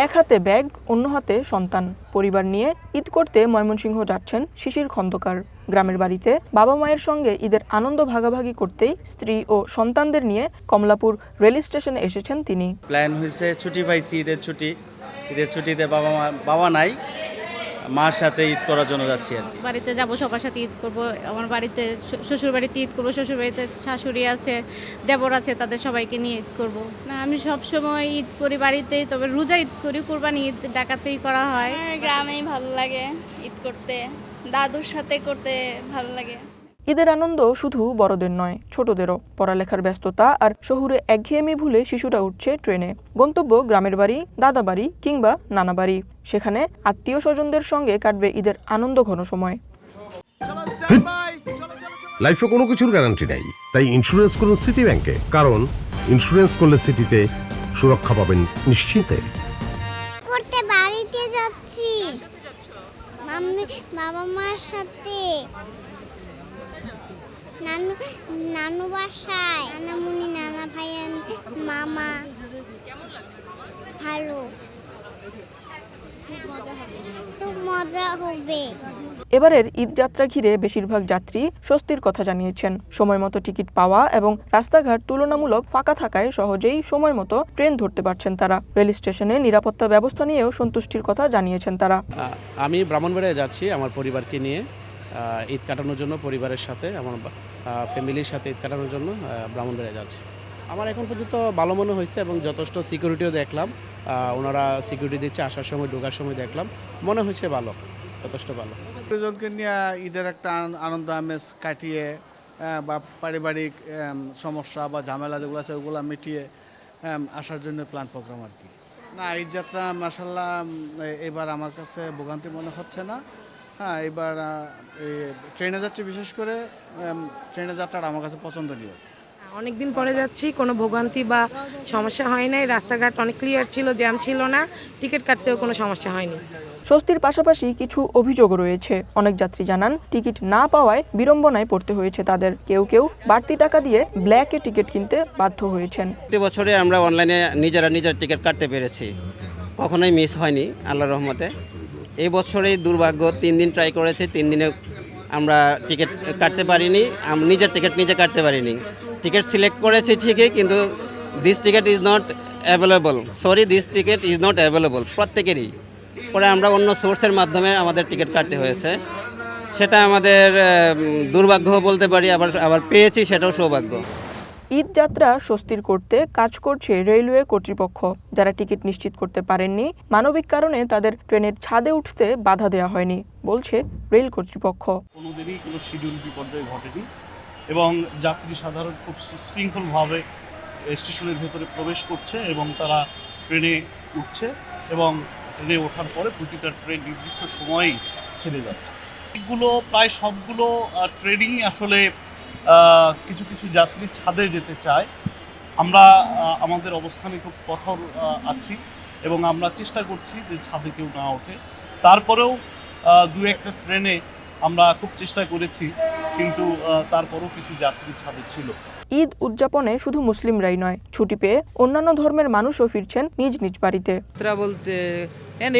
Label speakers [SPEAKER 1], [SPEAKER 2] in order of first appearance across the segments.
[SPEAKER 1] এক হাতে ব্যাগ, অন্য হাতে সন্তান। পরিবার নিয়ে ঈদ করতে ময়মনসিংহ যাচ্ছেন শিশির খন্দকার। গ্রামের বাড়িতে বাবা মায়ের সঙ্গে ঈদের আনন্দ ভাগাভাগি করতেই স্ত্রী ও সন্তানদের নিয়ে কমলাপুর রেল স্টেশনে এসেছেন তিনি।
[SPEAKER 2] প্ল্যান হয়েছে, ছুটি পাইছি, ঈদের ছুটিতে বাবা নাই, মার সাথে ঈদ করার জন্য যাচ্ছি আর কি।
[SPEAKER 3] বাড়িতে যাব, সবার সাথে ঈদ করব। আমার বাড়িতে শ্বশুর বাড়িতে ঈদ করব, শ্বশুর বাড়িতে শাশুড়ি আছে, দেবর আছে, তাদের সবাইকে নিয়ে ঈদ করব। না, আমি সব সময় ঈদ করি বাড়িতেই, তবে রোজা ঈদ করি, কুরবানি ঈদ ঢাকাতেই করা হয়।
[SPEAKER 4] গ্রামেই ভালো লাগে ঈদ করতে, দাদুর সাথে করতে ভালো লাগে।
[SPEAKER 1] ঈদের আনন্দ শুধু বড়দের নয়, ছোটদেরও। পড়ালেখার ব্যস্ততা আর শহুরে একঘেয়েমি ভুলে শিশুরা উঠছে ট্রেনে। গন্তব্য গ্রামের বাড়ি, দাদা বাড়ি কিংবা নানা বাড়ি। সেখানে আত্মীয় স্বজনদের সঙ্গে কাটবে ঈদের আনন্দ ঘন সময়।
[SPEAKER 5] লাইফে কোনো কিছুর গ্যারান্টি নেই, তাই ইন্স্যুরেন্স করুন সিটি ব্যাংকে। কারণ ইন্স্যুরেন্স করলে সিটিতে সুরক্ষা পাবেন নিশ্চিন্তে।
[SPEAKER 6] করতে বাড়িতে যাচ্ছি বাবা মার সাথে, নানু বাসায়, নানামুনি, নানা ভাইয়ান, মামা। ভালো, খুব মজা হবে।
[SPEAKER 1] এবারের ঈদ যাত্রা ঘিরে বেশিরভাগ যাত্রী স্বস্তির কথা জানিয়েছেন। সময় মতো টিকিট পাওয়া এবং রাস্তাঘাট তুলনামূলক ফাঁকা থাকায় সহজেই সময় মতো ট্রেন ধরতে পারছেন তারা। রেল স্টেশনে নিরাপত্তা ব্যবস্থা নিয়েও সন্তুষ্টির কথা জানিয়েছেন তারা।
[SPEAKER 7] আমি ব্রাহ্মণবাড়িয়া যাচ্ছি আমার পরিবারকে নিয়ে ঈদ কাটানোর জন্য, পরিবারের সাথে, আমার ফ্যামিলির সাথে ঈদ কাটানোর জন্য ব্রাহ্মণবাড়িয়া যাচ্ছি। আমার এখন পর্যন্ত ভালো মনে হয়েছে এবং যথেষ্ট সিকিউরিটিও দেখলাম। ওনারা সিকিউরিটি দিচ্ছে, আসার সময় ঢোকার সময় দেখলাম, মনে হয়েছে ভালো, যথেষ্ট ভালো।
[SPEAKER 2] প্রিয়জনকে নিয়ে ঈদের একটা আনন্দ আমেজ কাটিয়ে বা পারিবারিক সমস্যা বা ঝামেলা যেগুলো আছে ওগুলো মিটিয়ে আসার জন্য প্ল্যান প্রোগ্রাম আর কি। না, ঈদ যাত্রা মাশাআল্লাহ এবার আমার কাছে ভোগান্তি মনে হচ্ছে না। হ্যাঁ, এবার ট্রেনে যাচ্ছি, বিশেষ করে ট্রেনে যাত্রাটা আমার কাছে পছন্দনীয়।
[SPEAKER 8] অনেকদিন পরে যাচ্ছি, কোনো ভোগান্তি বা সমস্যা হয় নাই। রাস্তাঘাট অনেক ক্লিয়ার ছিল, জ্যাম ছিল না, টিকিট কাটতেও কোনো সমস্যা হয়নি।
[SPEAKER 1] স্বস্তির পাশাপাশি কিছু অভিযোগও রয়েছে। অনেক যাত্রী জানান টিকিট না পাওয়ায় বিড়ম্বনায় পড়তে হয়েছে তাদের। কেউ কেউ বাড়তি টাকা দিয়ে ব্ল্যাকে টিকিট কিনতে বাধ্য হয়েছেন।
[SPEAKER 9] প্রতি বছরে আমরা অনলাইনে নিজের টিকিট কাটতে পেরেছি, কখনোই মিস হয়নি আল্লাহর রহমতে। এই বছরেই দুর্ভাগ্য, 3 দিন ট্রাই করেছি, 3 দিনে আমরা টিকিট কাটতে পারিনি, নিজের টিকিট নিজে কাটতে পারিনি। টিকিট সিলেক্ট করেছি ঠিকই, কিন্তু this ticket is not available, this ticket is not available প্রত্যেকেরই। পরে আমরা অন্য সোর্সের মাধ্যমে আমাদের টিকিট কাটতে হয়েছে, সেটা আমাদের দুর্ভাগ্য বলতে পারি, আবার পেয়েছি, সেটাও সৌভাগ্য।
[SPEAKER 1] ঈদ যাত্রা স্বস্তির করতে কাজ করছে রেলওয়ে কর্তৃপক্ষ। যারা টিকিট নিশ্চিত করতে পারেননি, মানবিক কারণে তাদের ট্রেনের ছাদে উঠতে বাধা দেওয়া হয়নি বলছে রেল কর্তৃপক্ষ।
[SPEAKER 10] কোনোদিনই কোনো শিডিউল বিপর্যয় ঘটেনি এবং যাত্রী সাধারণ খুব সুশৃঙ্খলভাবে স্টেশনের ভেতরে প্রবেশ করছে এবং তারা ট্রেনে উঠছে এবং ট্রেনে ওঠার পরে প্রতিটা ট্রেন নির্দিষ্ট সময়েই ছেড়ে যাচ্ছে। এগুলো প্রায় সবগুলো ট্রেনই আসলে কিছু কিছু যাত্রী ছাদে যেতে চায়। আমরা আমাদের অবস্থানে খুব কঠোর আছি এবং আমরা চেষ্টা করছি যে ছাদে কেউ না ওঠে। তারপরেও 2-1টা ট্রেনে আমরা খুব চেষ্টা করেছি, কিন্তু তারপরেও কিছু যাত্রী ছাদে ছিল।
[SPEAKER 1] ঈদ উদযাপনে শুধু মুসলিমরাই নয়, ছুটি পেয়ে অন্যান্য ধর্মের মানুষও ফিরছেন নিজ নিজ বাড়িতে।
[SPEAKER 11] বলতে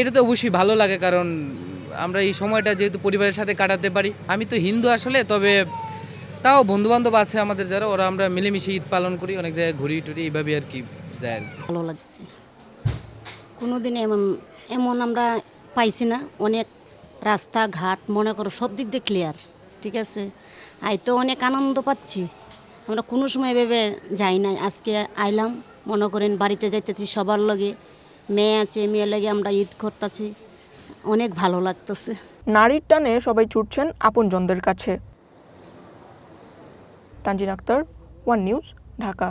[SPEAKER 11] এটা তো অবশ্যই ভালো লাগে, কারণ আমরা এই সময়টা যেহেতু পরিবারের সাথে কাটাতে পারি। আমি তো হিন্দু আসলে, তবে তাও বন্ধুবান্ধব আছে আমাদের যারা, ওরা আমরা মিলেমিশে ঈদ পালন করি, অনেক জায়গায় ঘুরি টুরি, এইভাবে আর কি যায়।
[SPEAKER 12] ভালো লাগছে, কোনোদিন এমন আমরা পাইছি না। অনেক রাস্তাঘাট মনে করো সব দিক দিয়ে ক্লিয়ার, ঠিক আছে। তো অনেক আনন্দ পাচ্ছি, আমরা কোনো সময় ভেবে যাই না। আজকে আইলাম, মনে করেন বাড়িতে যাইতেছি, সবার লগে মেয়ে আছে, মেয়ের লাগে আমরা ঈদ করতেছি, অনেক ভালো লাগতেছে।
[SPEAKER 1] নারীর টানে সবাই ছুটছেন আপনজনদের কাছে। Tanjin Akhtar, one news, Dhaka.